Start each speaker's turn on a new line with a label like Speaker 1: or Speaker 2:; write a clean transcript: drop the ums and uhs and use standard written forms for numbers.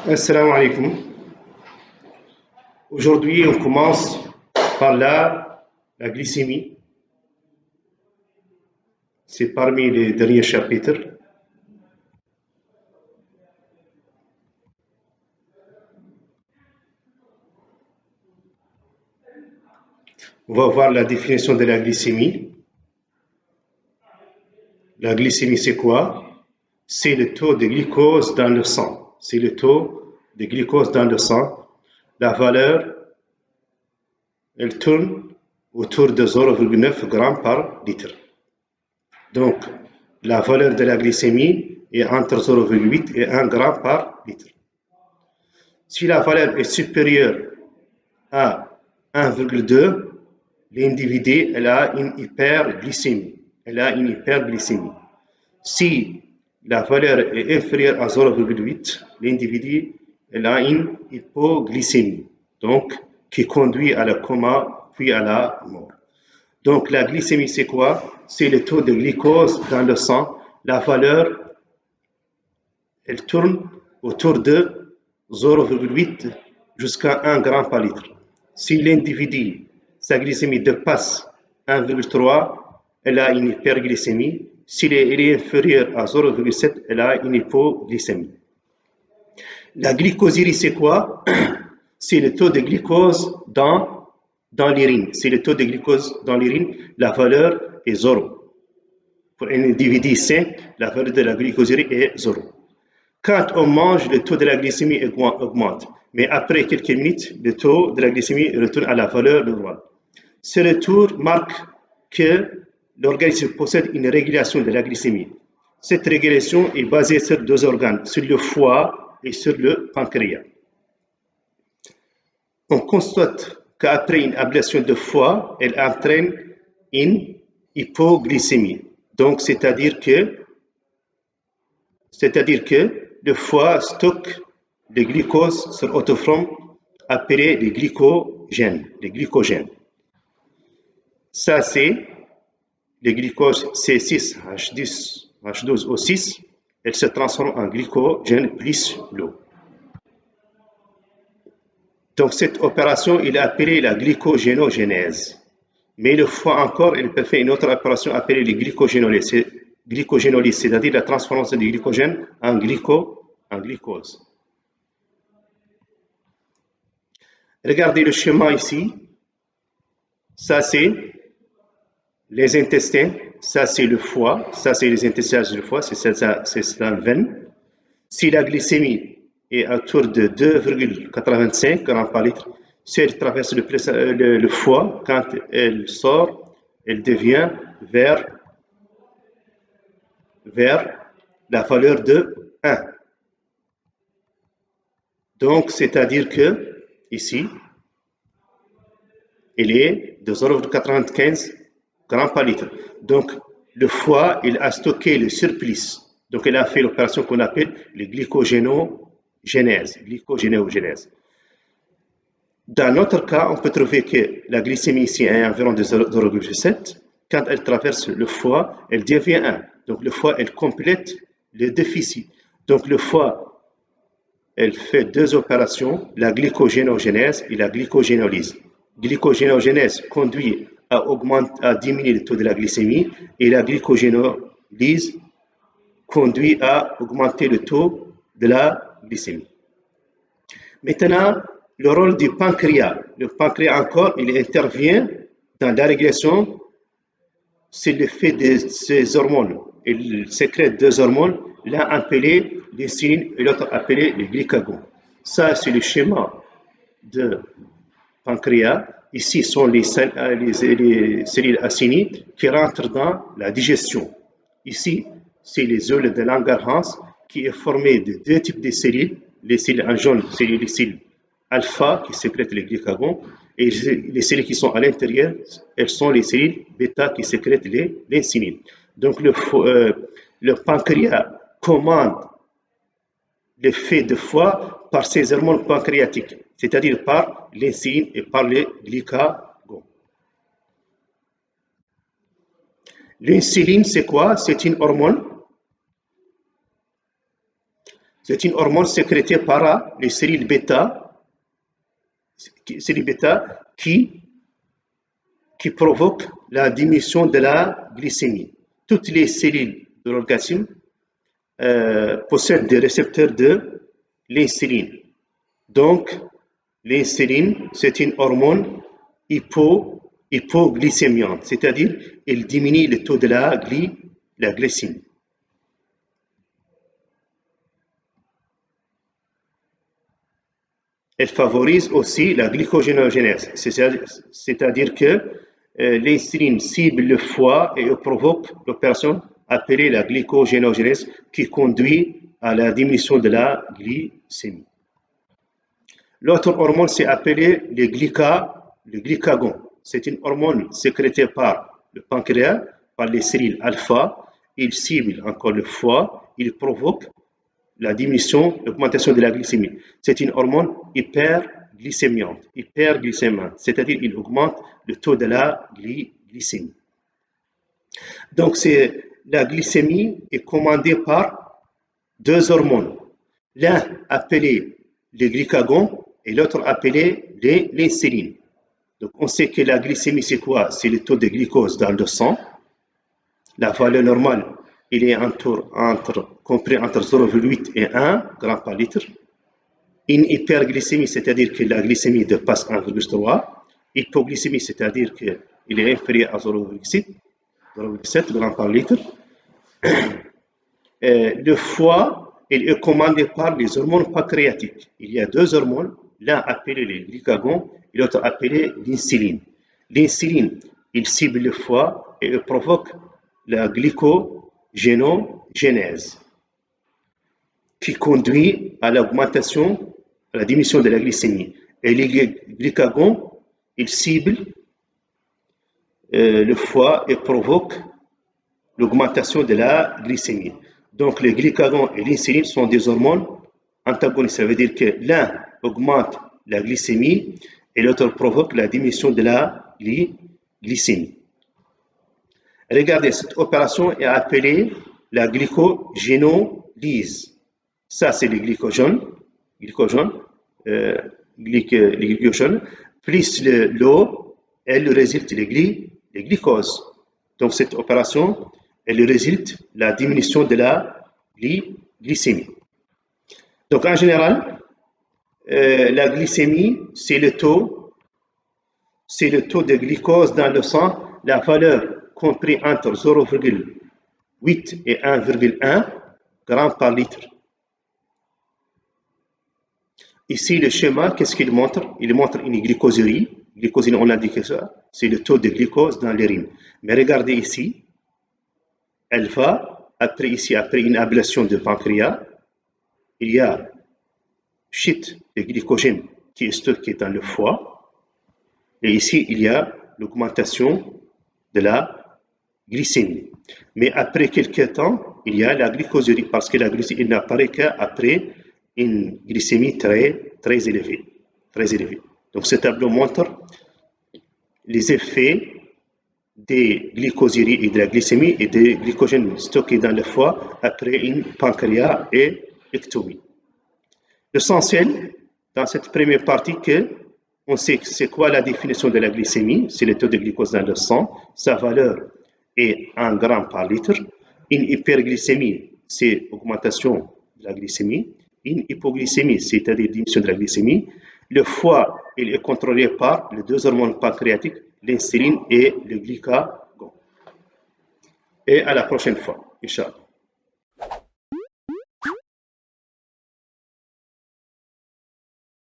Speaker 1: Assalamu alaikum. Aujourd'hui, on commence par la glycémie. C'est parmi les derniers chapitres. On va voir la définition de la glycémie. La glycémie, c'est quoi? C'est le taux de glucose dans le sang. C'est le taux de glucose dans le sang. La valeur, elle tourne autour de 0,9 g par litre. Donc, la valeur de la glycémie est entre 0,8 et 1 g par litre. Si la valeur est supérieure à 1,2, l'individu a une hyperglycémie. Si la valeur est inférieure à 0,8, l'individu a une hypoglycémie, donc qui conduit à la coma puis à la mort. Donc la glycémie, c'est quoi? C'est le taux de glucose dans le sang. La valeur, elle tourne autour de 0,8 jusqu'à 1 g par litre. Si l'individu, sa glycémie dépasse 1,3, elle a une hyperglycémie. Si elle est inférieure à 0,7, elle a une hypoglycémie. La glycosyrie, c'est quoi? C'est le taux de glucose dans l'urine. C'est le taux de glucose dans l'urine. La valeur est 0. Pour un individu sain, la valeur de la glycosyrie est 0. Quand on mange, le taux de la glycémie augmente. Mais après quelques minutes, le taux de la glycémie retourne à la valeur normale. Ce retour marque que l'organisme possède une régulation de la glycémie. Cette régulation est basée sur deux organes, sur le foie et sur le pancréas. On constate qu'après une ablation de foie, elle entraîne une hypoglycémie. Donc, c'est-à-dire que le foie stocke le glucose sur autoforme appelé les glycogènes. Ça, c'est le glucose C6H12O6. Elle se transforme en glycogène plus l'eau. Donc, cette opération, il est appelée la glycogénogenèse. Mais le foie encore, il peut faire une autre opération appelée la glycogénolyse, c'est-à-dire la transformation du glycogène en glucose. Regardez le schéma ici. Ça, c'est les intestins. Ça, c'est le foie. Ça, c'est les intestins du foie. C'est la veine. Si la glycémie est autour de 2,85 g par litre, si elle traverse le foie, quand elle sort, elle devient vers la valeur de 1. Donc, c'est-à-dire que ici, il est de 0,95 g par litre. Donc, le foie, il a stocké le surplus. Donc, il a fait l'opération qu'on appelle la glycogénogenèse. Dans notre cas, on peut trouver que la glycémie ici est environ de 0,7. Quand elle traverse le foie, elle devient 1. Donc, le foie, elle complète le déficit. Donc, le foie, elle fait deux opérations, la glycogénogenèse et la glycogénolyse. Glycogénogenèse conduit à diminuer le taux de la glycémie et la glycogénolyse conduit à augmenter le taux de la glycémie. Maintenant, le rôle du pancréas. Le pancréas encore, il intervient dans la régulation. C'est l'effet de ces hormones. Il sécrète deux hormones, l'un appelé l'insuline et l'autre appelé le glucagon. Ça, c'est le schéma de pancréas. Ici sont les cellules acinides qui rentrent dans la digestion. Ici, c'est les œufs de Langerhans qui est formé de deux types de cellules. Les cellules en jaune, c'est les cellules alpha qui sécrètent le glucagon, et les cellules qui sont à l'intérieur, elles sont les cellules bêta qui sécrètent l'insuline. Donc le pancréas commande l'effet de foie par ces hormones pancréatiques, c'est-à-dire par l'insuline et par le glucagon. L'insuline, c'est quoi? C'est une hormone. C'est une hormone sécrétée par les cellules bêta qui provoque la diminution de la glycémie. Toutes les cellules de l'organisme possèdent des récepteurs de l'insuline. Donc, l'insuline, c'est une hormone hypoglycémiante, c'est-à-dire elle diminue le taux de la glycémie. Elle favorise aussi la glycogénogenèse, c'est-à-dire que l'insuline cible le foie et provoque l'opération appelée la glycogénogenèse qui conduit à la diminution de la glycémie. L'autre hormone, c'est appelé le glycagon. C'est une hormone sécrétée par le pancréas, par les cellules alpha. Il cible encore le foie. Il provoque la diminution, l'augmentation de la glycémie. C'est une hormone hyperglycémiante, c'est-à-dire il augmente le taux de la glycémie. Donc, la glycémie est commandée par deux hormones. L'un appelé le glycagon et l'autre appelé l'insuline. Donc, on sait que la glycémie, c'est quoi? C'est le taux de glucose dans le sang. La valeur normale, il est compris entre 0,8 et 1 g par litre. Une hyperglycémie, c'est-à-dire que la glycémie dépasse 1,3. Hypoglycémie, c'est-à-dire qu'il est inférieur à 0,7 g par litre. Le foie, il est commandé par les hormones pancréatiques. Il y a deux hormones, l'un appelé le glycagon et l'autre appelé l'insuline. L'insuline, il cible le foie et il provoque la glycogénogenèse qui conduit à l'augmentation, à la diminution de la glycémie. Et le glycagon, il cible le foie et provoque l'augmentation de la glycémie. Donc, le glycagon et l'insuline sont des hormones antagonistes. Ça veut dire que l'un augmente la glycémie et l'autre provoque la diminution de la glycémie. Regardez, cette opération est appelée la glycogénolyse. Ça, c'est le glycogène, plus l'eau, elle résulte le glucose. Donc, cette opération, elle résulte la diminution de la glycémie. Donc, en général, la glycémie, c'est le taux de glucose dans le sang, la valeur compris entre 0,8 et 1,1 g par litre. Ici, le schéma, qu'est-ce qu'il montre? Il montre une glycosurie. Glycosurie, on a dit que ça, c'est le taux de glucose dans l'urine. Mais regardez ici, elle va, après une ablation de pancréas, il y a chute de glycogène qui est stocké dans le foie. Et ici, il y a l'augmentation de la glycémie. Mais après quelques temps, il y a la glycosurie parce que la glycémie n'apparaît qu'après une glycémie très élevée. Donc, ce tableau montre les effets des glycosuries et de la glycémie et des glycogènes stockés dans le foie après une pancréaectomie. L'essentiel dans cette première partie que on sait c'est quoi la définition de la glycémie, c'est le taux de glucose dans le sang, sa valeur est 1 g par litre. Une hyperglycémie, c'est augmentation de la glycémie. Une hypoglycémie, c'est-à-dire diminution de la glycémie. Le foie, il est contrôlé par les deux hormones pancréatiques, l'insuline et le glycagon. Et à la prochaine fois, Inch'Allah.